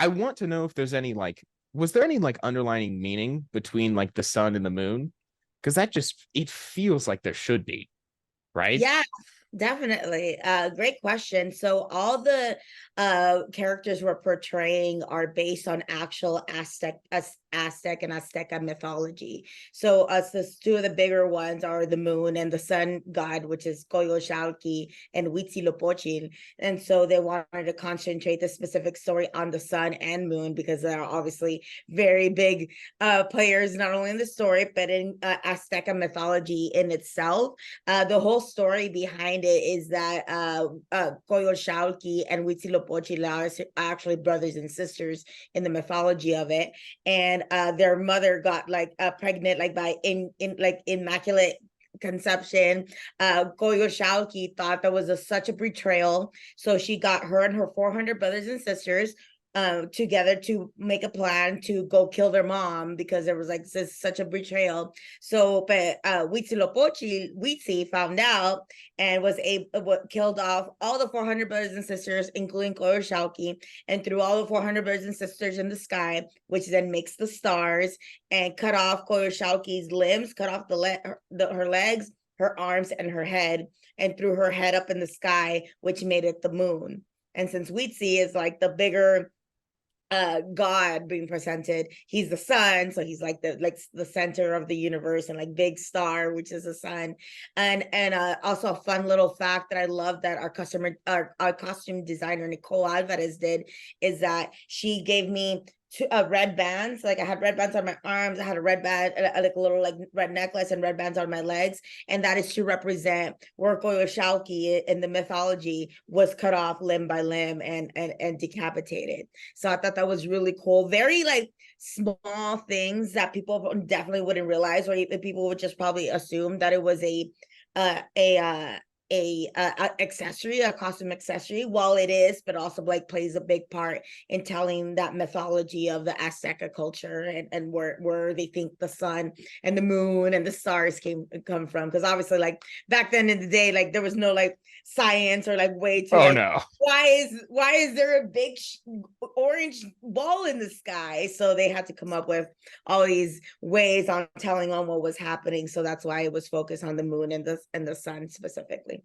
I want to know if there's any like, was there any like underlining meaning between like the sun and the moon? Because that just, it feels like there should be, right? Yeah, definitely. Great question. So all the characters we're portraying are based on actual Aztec and Azteca mythology. So us the two of the bigger ones are the moon and the sun god, which is Coyol and Huitzilopochtli. And so they wanted to concentrate the specific story on the sun and moon because they're obviously very big players, not only in the story, but in Azteca mythology in itself. The whole story behind it is that Coyol and Huitzilopochtli are actually brothers and sisters in the mythology of it, and their mother got like pregnant like by in like immaculate conception. Coyol thought that was such a betrayal, so she got her and her 400 brothers and sisters together to make a plan to go kill their mom because there was like this such a betrayal. So, but Huitzi found out and was killed off all the 400 brothers and sisters, including Koyoshalki, and threw all the 400 brothers and sisters in the sky, which then makes the stars, and cut off Koyoshalki's limbs, cut off her legs, her arms, and her head, and threw her head up in the sky, which made it the moon. And since Huitzi is like the bigger God being presented, he's the sun, so he's like the center of the universe, and like big star, which is the sun. And also a fun little fact that I love that our costume designer Nicole Alvarez did is that she gave me red bands. Like I had red bands on my arms, I had a red band, like a little like red necklace, and red bands on my legs, and that is to represent where Koyoshalki in the mythology was cut off limb by limb and decapitated. So I thought that was really cool. Very like small things that people definitely wouldn't realize, or people would just probably assume that it was a accessory, a costume accessory, while it is, but also like plays a big part in telling that mythology of the Azteca culture, and where they think the sun and the moon and the stars come from. Because obviously, like back then in the day, like there was no like science or like way to Oh like no. why is there a big orange ball in the sky? So they had to come up with all these ways on telling on what was happening. So that's why it was focused on the moon and the sun specifically.